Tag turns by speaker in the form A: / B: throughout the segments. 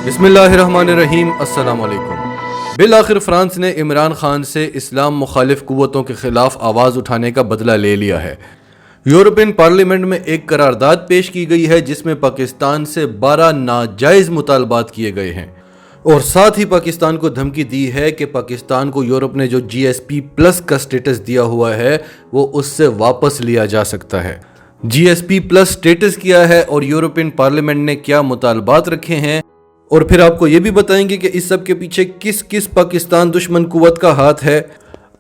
A: بسم اللہ الرحمن الرحیم، السلام علیکم۔ بالآخر فرانس نے عمران خان سے اسلام مخالف قوتوں کے خلاف آواز اٹھانے کا بدلہ لے لیا ہے۔ یورپین پارلیمنٹ میں ایک قرارداد پیش کی گئی ہے جس میں پاکستان سے 12 ناجائز مطالبات کیے گئے ہیں، اور ساتھ ہی پاکستان کو دھمکی دی ہے کہ پاکستان کو یورپ نے جو GSP+ کا سٹیٹس دیا ہوا ہے وہ اس سے واپس لیا جا سکتا ہے۔ GSP+ سٹیٹس کیا ہے اور یورپین پارلیمنٹ نے کیا مطالبات رکھے ہیں، اور پھر آپ کو یہ بھی بتائیں گے کہ اس سب کے پیچھے کس کس پاکستان دشمن قوت کا ہاتھ ہے،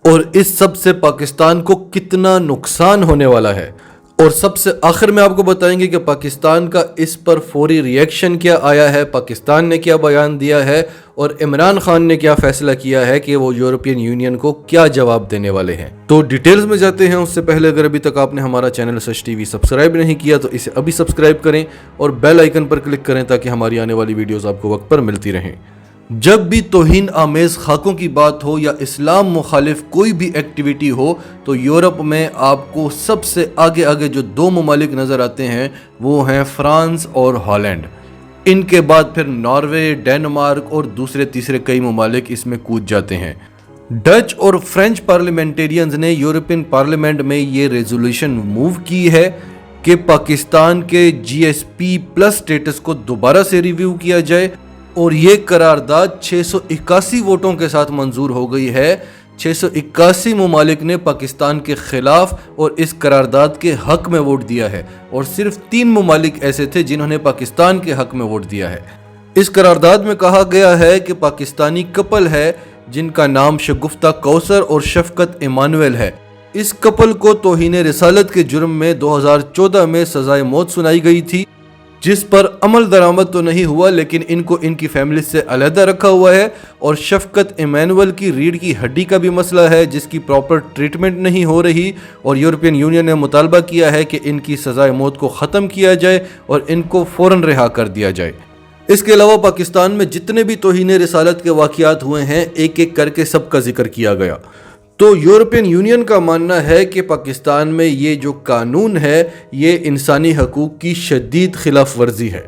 A: اور اس سب سے پاکستان کو کتنا نقصان ہونے والا ہے، اور سب سے آخر میں آپ کو بتائیں گے کہ پاکستان کا اس پر فوری ری ایکشن کیا آیا ہے، پاکستان نے کیا بیان دیا ہے، اور عمران خان نے کیا فیصلہ کیا ہے کہ وہ یورپین یونین کو کیا جواب دینے والے ہیں۔ تو ڈیٹیلز میں جاتے ہیں۔ اس سے پہلے اگر ابھی تک آپ نے ہمارا چینل سچ ٹی وی سبسکرائب نہیں کیا تو اسے ابھی سبسکرائب کریں اور بیل آئیکن پر کلک کریں تاکہ ہماری آنے والی ویڈیوز آپ کو وقت پر ملتی رہیں۔ جب بھی توہین آمیز خاکوں کی بات ہو یا اسلام مخالف کوئی بھی ایکٹیویٹی ہو تو یورپ میں آپ کو سب سے آگے جو 2 ممالک نظر آتے ہیں وہ ہیں فرانس اور ہالینڈ۔ ان کے بعد پھر ناروے، ڈینمارک اور دوسرے تیسرے کئی ممالک اس میں کود جاتے ہیں۔ ڈچ اور فرینچ پارلیمنٹیرینز نے یورپین پارلیمنٹ میں یہ ریزولوشن موو کی ہے کہ پاکستان کے GSP+ سٹیٹس کو دوبارہ سے ریویو کیا جائے، اور یہ قرارداد 681 ووٹوں کے ساتھ منظور ہو گئی ہے۔ 681 ممالک نے پاکستان کے خلاف اور اس قرارداد کے حق میں ووٹ دیا ہے، اور صرف 3 ممالک ایسے تھے جنہوں نے پاکستان کے حق میں ووٹ دیا ہے۔ اس قرارداد میں کہا گیا ہے کہ پاکستانی کپل ہے جن کا نام شگفتہ کوثر اور شفقت ایمانویل ہے، اس کپل کو توہین رسالت کے جرم میں 2014 میں سزائے موت سنائی گئی تھی، جس پر عمل درآمد تو نہیں ہوا، لیکن ان کو ان کی فیملی سے علیحدہ رکھا ہوا ہے۔ اور شفقت ایمانویل کی ریڑھ کی ہڈی کا بھی مسئلہ ہے جس کی پراپر ٹریٹمنٹ نہیں ہو رہی، اور یورپین یونین نے مطالبہ کیا ہے کہ ان کی سزائے موت کو ختم کیا جائے اور ان کو فوراً رہا کر دیا جائے۔ اس کے علاوہ پاکستان میں جتنے بھی توہین رسالت کے واقعات ہوئے ہیں ایک ایک کر کے سب کا ذکر کیا گیا۔ تو یورپین یونین کا ماننا ہے کہ پاکستان میں یہ جو قانون ہے یہ انسانی حقوق کی شدید خلاف ورزی ہے۔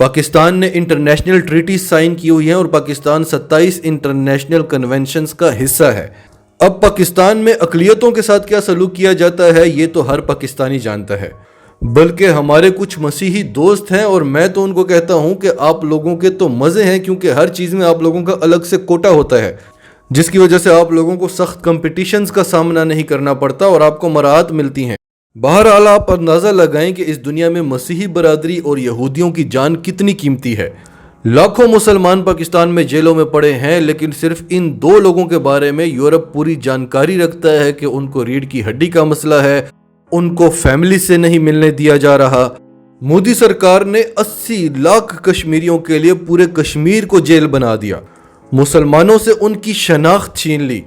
A: پاکستان نے انٹرنیشنل ٹریٹیز سائن کی ہوئی ہیں اور پاکستان 27 انٹرنیشنل کنونشنز کا حصہ ہے۔ اب پاکستان میں اقلیتوں کے ساتھ کیا سلوک کیا جاتا ہے یہ تو ہر پاکستانی جانتا ہے، بلکہ ہمارے کچھ مسیحی دوست ہیں اور میں تو ان کو کہتا ہوں کہ آپ لوگوں کے تو مزے ہیں، کیونکہ ہر چیز میں آپ لوگوں کا الگ سے کوٹا ہوتا ہے، جس کی وجہ سے آپ لوگوں کو سخت کمپٹیشنز کا سامنا نہیں کرنا پڑتا اور آپ کو مراعات ملتی ہیں۔ بہرحال آپ اندازہ لگائیں کہ اس دنیا میں مسیحی برادری اور یہودیوں کی جان کتنی قیمتی ہے۔ لاکھوں مسلمان پاکستان میں جیلوں میں پڑے ہیں، لیکن صرف ان 2 لوگوں کے بارے میں یورپ پوری جانکاری رکھتا ہے کہ ان کو ریڑھ کی ہڈی کا مسئلہ ہے، ان کو فیملی سے نہیں ملنے دیا جا رہا۔ مودی سرکار نے 80 لاکھ کشمیریوں کے لیے پورے کشمیر کو جیل بنا دیا، مسلمانوں سے ان کی شناخت چھین لی۔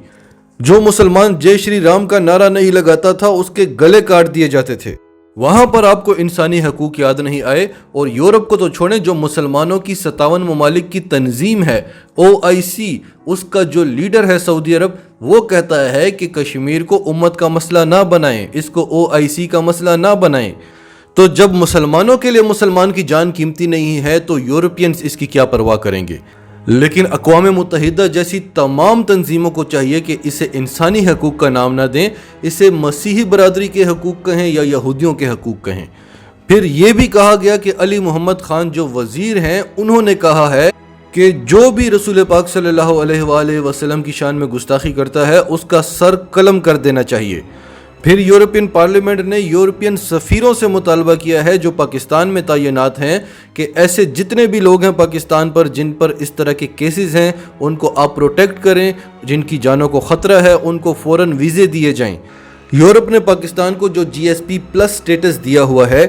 A: جو مسلمان جے شری رام کا نعرہ نہیں لگاتا تھا اس کے گلے کاٹ دیے جاتے تھے۔ وہاں پر آپ کو انسانی حقوق یاد نہیں آئے، اور یورپ کو تو چھوڑیں، جو مسلمانوں کی 57 ممالک کی تنظیم ہے OIC، اس کا جو لیڈر ہے سعودی عرب، وہ کہتا ہے کہ کشمیر کو امت کا مسئلہ نہ بنائیں، اس کو OIC کا مسئلہ نہ بنائیں۔ تو جب مسلمانوں کے لیے مسلمان کی جان قیمتی نہیں ہے تو یورپینز اس کی کیا پرواہ کریں گے؟ لیکن اقوام متحدہ جیسی تمام تنظیموں کو چاہیے کہ اسے انسانی حقوق کا نام نہ دیں، اسے مسیحی برادری کے حقوق کہیں یا یہودیوں کے حقوق کہیں۔ پھر یہ بھی کہا گیا کہ علی محمد خان جو وزیر ہیں انہوں نے کہا ہے کہ جو بھی رسول پاک صلی اللہ علیہ وآلہ وسلم کی شان میں گستاخی کرتا ہے اس کا سر قلم کر دینا چاہیے۔ پھر یورپین پارلیمنٹ نے یورپین سفیروں سے مطالبہ کیا ہے جو پاکستان میں تعینات ہیں کہ ایسے جتنے بھی لوگ ہیں پاکستان پر جن پر اس طرح کے کیسز ہیں ان کو آپ پروٹیکٹ کریں، جن کی جانوں کو خطرہ ہے ان کو فوراً ویزے دیے جائیں۔ یورپ نے پاکستان کو جو GSP+ سٹیٹس دیا ہوا ہے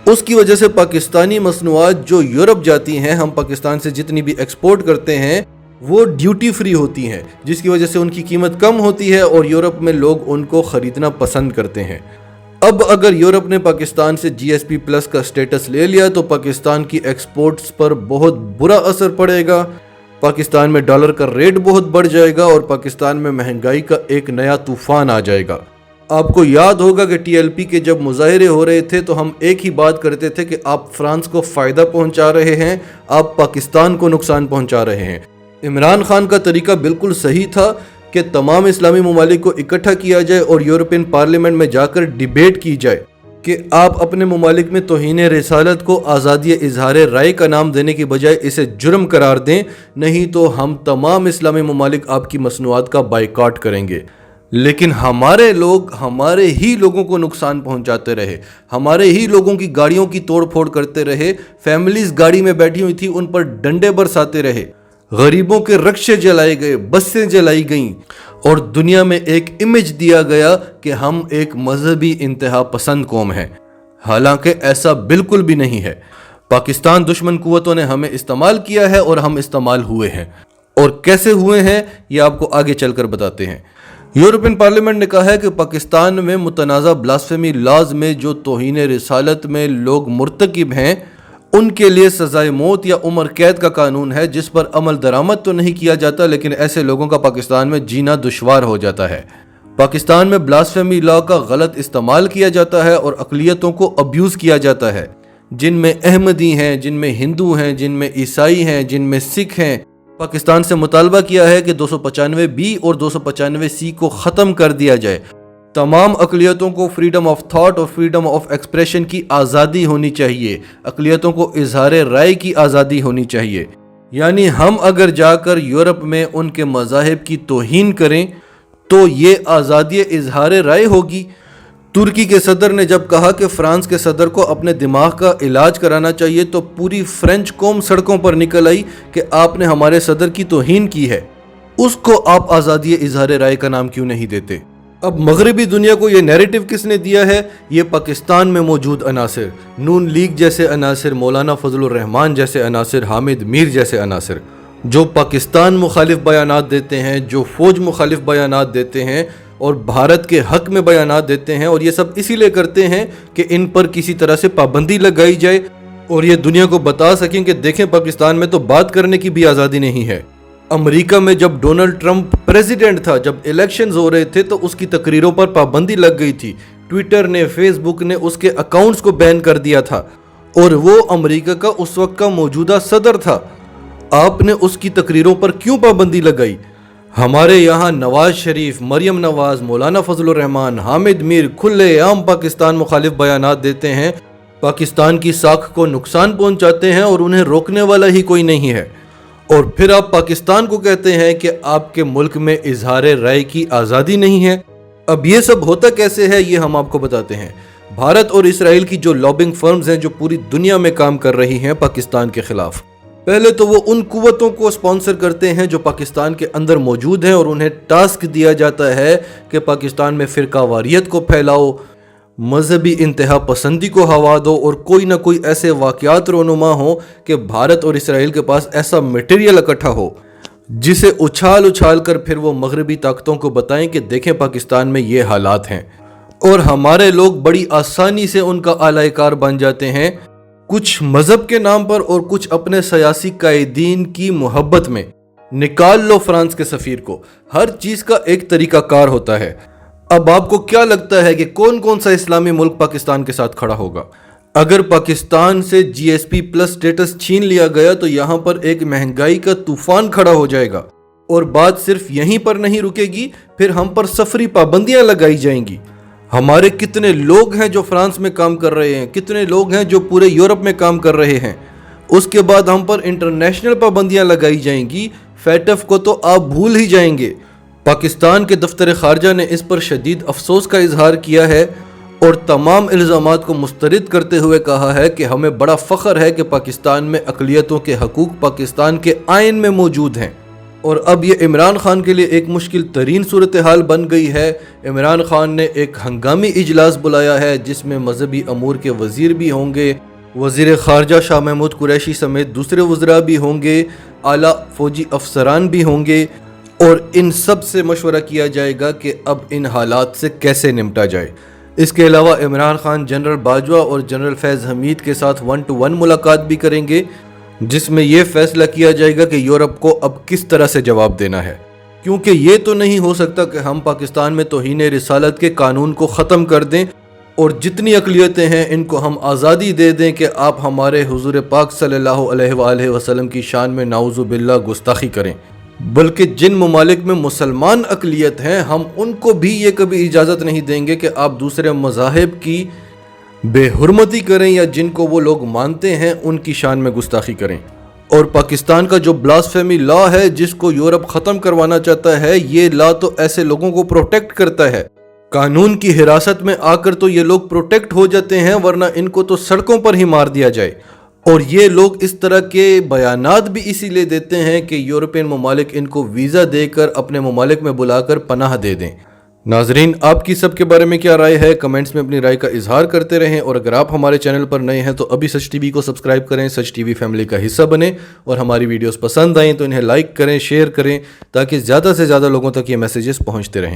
A: اس کی وجہ سے پاکستانی مصنوعات جو یورپ جاتی ہیں، ہم پاکستان سے جتنی بھی ایکسپورٹ کرتے ہیں وہ ڈیوٹی فری ہوتی ہیں، جس کی وجہ سے ان کی قیمت کم ہوتی ہے اور یورپ میں لوگ ان کو خریدنا پسند کرتے ہیں۔ اب اگر یورپ نے پاکستان سے GSP+ کا سٹیٹس لے لیا تو پاکستان کی ایکسپورٹس پر بہت برا اثر پڑے گا، پاکستان میں ڈالر کا ریٹ بہت بڑھ جائے گا اور پاکستان میں مہنگائی کا ایک نیا طوفان آ جائے گا۔ آپ کو یاد ہوگا کہ ٹی ایل پی کے جب مظاہرے ہو رہے تھے تو ہم ایک ہی بات کرتے تھے کہ آپ فرانس کو فائدہ پہنچا رہے ہیں، آپ پاکستان کو نقصان پہنچا رہے ہیں۔ عمران خان کا طریقہ بالکل صحیح تھا کہ تمام اسلامی ممالک کو اکٹھا کیا جائے اور یورپین پارلیمنٹ میں جا کر ڈیبیٹ کی جائے کہ آپ اپنے ممالک میں توہین رسالت کو آزادی اظہار رائے کا نام دینے کی بجائے اسے جرم قرار دیں، نہیں تو ہم تمام اسلامی ممالک آپ کی مصنوعات کا بائیکاٹ کریں گے۔ لیکن ہمارے لوگ ہمارے ہی لوگوں کو نقصان پہنچاتے رہے، ہمارے ہی لوگوں کی گاڑیوں کی توڑ پھوڑ کرتے رہے، فیملیز گاڑی میں بیٹھی ہوئی تھی ان پر ڈنڈے برساتے رہے، غریبوں کے رکشے جلائے گئے، بسیں جلائی گئیں، اور دنیا میں ایک امیج دیا گیا کہ ہم ایک مذہبی انتہا پسند قوم ہیں، حالانکہ ایسا بالکل بھی نہیں ہے۔ پاکستان دشمن قوتوں نے ہمیں استعمال کیا ہے اور ہم استعمال ہوئے ہیں، اور کیسے ہوئے ہیں یہ آپ کو آگے چل کر بتاتے ہیں۔ یورپین پارلیمنٹ نے کہا ہے کہ پاکستان میں متنازع بلاسفیمی لاز میں جو توہین رسالت میں لوگ مرتکب ہیں ان کے لیے سزائے موت یا عمر قید کا قانون ہے، جس پر عمل درآمد تو نہیں کیا جاتا لیکن ایسے لوگوں کا پاکستان میں جینا دشوار ہو جاتا ہے۔ پاکستان میں بلاسفیمی لا کا غلط استعمال کیا جاتا ہے اور اقلیتوں کو ابیوز کیا جاتا ہے، جن میں احمدی ہیں، جن میں ہندو ہیں، جن میں عیسائی ہیں، جن میں سکھ ہیں۔ پاکستان سے مطالبہ کیا ہے کہ 295 بی اور 295 سی کو ختم کر دیا جائے۔ تمام اقلیتوں کو فریڈم آف تھاٹ اور فریڈم آف ایکسپریشن کی آزادی ہونی چاہیے، اقلیتوں کو اظہار رائے کی آزادی ہونی چاہیے۔ یعنی ہم اگر جا کر یورپ میں ان کے مذاہب کی توہین کریں تو یہ آزادی اظہار رائے ہوگی۔ ترکی کے صدر نے جب کہا کہ فرانس کے صدر کو اپنے دماغ کا علاج کرانا چاہیے تو پوری فرینچ قوم سڑکوں پر نکل آئی کہ آپ نے ہمارے صدر کی توہین کی ہے، اس کو آپ آزادی اظہار رائے کا نام کیوں نہیں دیتے؟ اب مغربی دنیا کو یہ نیریٹو کس نے دیا ہے؟ یہ پاکستان میں موجود عناصر، نون لیگ جیسے عناصر، مولانا فضل الرحمان جیسے عناصر، حامد میر جیسے عناصر، جو پاکستان مخالف بیانات دیتے ہیں، جو فوج مخالف بیانات دیتے ہیں اور بھارت کے حق میں بیانات دیتے ہیں، اور یہ سب اسی لیے کرتے ہیں کہ ان پر کسی طرح سے پابندی لگائی جائے اور یہ دنیا کو بتا سکیں کہ دیکھیں پاکستان میں تو بات کرنے کی بھی آزادی نہیں ہے۔ امریکہ میں جب ڈونلڈ ٹرمپ پریزیڈنٹ تھا، جب الیکشنز ہو رہے تھے تو اس کی تقریروں پر پابندی لگ گئی تھی، ٹویٹر نے، فیس بک نے اس کے اکاؤنٹس کو بین کر دیا تھا، اور وہ امریکہ کا اس وقت کا موجودہ صدر تھا۔ آپ نے اس کی تقریروں پر کیوں پابندی لگائی؟ ہمارے یہاں نواز شریف، مریم نواز، مولانا فضل الرحمان، حامد میر کھلے عام پاکستان مخالف بیانات دیتے ہیں، پاکستان کی ساکھ کو نقصان پہنچاتے ہیں اور انہیں روکنے والا ہی کوئی نہیں ہے، اور پھر آپ پاکستان کو کہتے ہیں کہ آپ کے ملک میں اظہار رائے کی آزادی نہیں ہے۔ اب یہ سب ہوتا کیسے ہے یہ ہم آپ کو بتاتے ہیں۔ بھارت اور اسرائیل کی جو لابنگ فرمز ہیں جو پوری دنیا میں کام کر رہی ہیں پاکستان کے خلاف، پہلے تو وہ ان قوتوں کو سپانسر کرتے ہیں جو پاکستان کے اندر موجود ہیں، اور انہیں ٹاسک دیا جاتا ہے کہ پاکستان میں فرقہ واریت کو پھیلاؤ، مذہبی انتہا پسندی کو ہوا دو، اور کوئی نہ کوئی ایسے واقعات رونما ہوں کہ بھارت اور اسرائیل کے پاس ایسا میٹیریل اکٹھا ہو جسے اچھال کر پھر وہ مغربی طاقتوں کو بتائیں کہ دیکھیں پاکستان میں یہ حالات ہیں، اور ہمارے لوگ بڑی آسانی سے ان کا اعلی کار بن جاتے ہیں، کچھ مذہب کے نام پر اور کچھ اپنے سیاسی قائدین کی محبت میں۔ نکال لو فرانس کے سفیر کو، ہر چیز کا ایک طریقہ کار ہوتا ہے۔ اب آپ کو کیا لگتا ہے کہ کون سا اسلامی ملک پاکستان کے ساتھ کھڑا ہوگا؟ اگر پاکستان سے جی ایس پی پلس سٹیٹس چھین لیا گیا تو یہاں پر ایک مہنگائی کا طوفان کھڑا ہو جائے گا، اور بات صرف یہیں پر نہیں رکے گی، پھر ہم پر سفری پابندیاں لگائی جائیں گی۔ ہمارے کتنے لوگ ہیں جو فرانس میں کام کر رہے ہیں، کتنے لوگ ہیں جو پورے یورپ میں کام کر رہے ہیں، اس کے بعد ہم پر انٹرنیشنل پابندیاں لگائی جائیں گی۔ فیٹف کو تو آپ بھول ہی جائیں گے۔ پاکستان کے دفتر خارجہ نے اس پر شدید افسوس کا اظہار کیا ہے اور تمام الزامات کو مسترد کرتے ہوئے کہا ہے کہ ہمیں بڑا فخر ہے کہ پاکستان میں اقلیتوں کے حقوق پاکستان کے آئین میں موجود ہیں، اور اب یہ عمران خان کے لیے ایک مشکل ترین صورتحال بن گئی ہے۔ عمران خان نے ایک ہنگامی اجلاس بلایا ہے جس میں مذہبی امور کے وزیر بھی ہوں گے، وزیر خارجہ شاہ محمود قریشی سمیت دوسرے وزراء بھی ہوں گے، اعلیٰ فوجی افسران بھی ہوں گے، اور ان سب سے مشورہ کیا جائے گا کہ اب ان حالات سے کیسے نمٹا جائے۔ اس کے علاوہ عمران خان جنرل باجوہ اور جنرل فیض حمید کے ساتھ 1-to-1 ملاقات بھی کریں گے، جس میں یہ فیصلہ کیا جائے گا کہ یورپ کو اب کس طرح سے جواب دینا ہے، کیونکہ یہ تو نہیں ہو سکتا کہ ہم پاکستان میں توہین رسالت کے قانون کو ختم کر دیں اور جتنی اقلیتیں ہیں ان کو ہم آزادی دے دیں کہ آپ ہمارے حضور پاک صلی اللہ علیہ وآلہ وسلم کی شان میں نعوذ باللہ گستاخی کریں، بلکہ جن ممالک میں مسلمان اقلیت ہیں ہم ان کو بھی یہ کبھی اجازت نہیں دیں گے کہ آپ دوسرے مذاہب کی بے حرمتی کریں یا جن کو وہ لوگ مانتے ہیں ان کی شان میں گستاخی کریں۔ اور پاکستان کا جو بلاسفیمی لا ہے جس کو یورپ ختم کروانا چاہتا ہے، یہ لا تو ایسے لوگوں کو پروٹیکٹ کرتا ہے، قانون کی حراست میں آ کر تو یہ لوگ پروٹیکٹ ہو جاتے ہیں، ورنہ ان کو تو سڑکوں پر ہی مار دیا جائے۔ اور یہ لوگ اس طرح کے بیانات بھی اسی لیے دیتے ہیں کہ یورپین ممالک ان کو ویزا دے کر اپنے ممالک میں بلا کر پناہ دے دیں۔ ناظرین، آپ کی سب کے بارے میں کیا رائے ہے؟ کمنٹس میں اپنی رائے کا اظہار کرتے رہیں، اور اگر آپ ہمارے چینل پر نئے ہیں تو ابھی سچ ٹی وی کو سبسکرائب کریں، سچ ٹی وی فیملی کا حصہ بنیں، اور ہماری ویڈیوز پسند آئیں تو انہیں لائک کریں، شیئر کریں، تاکہ زیادہ سے زیادہ لوگوں تک یہ میسیجز پہنچتے رہیں۔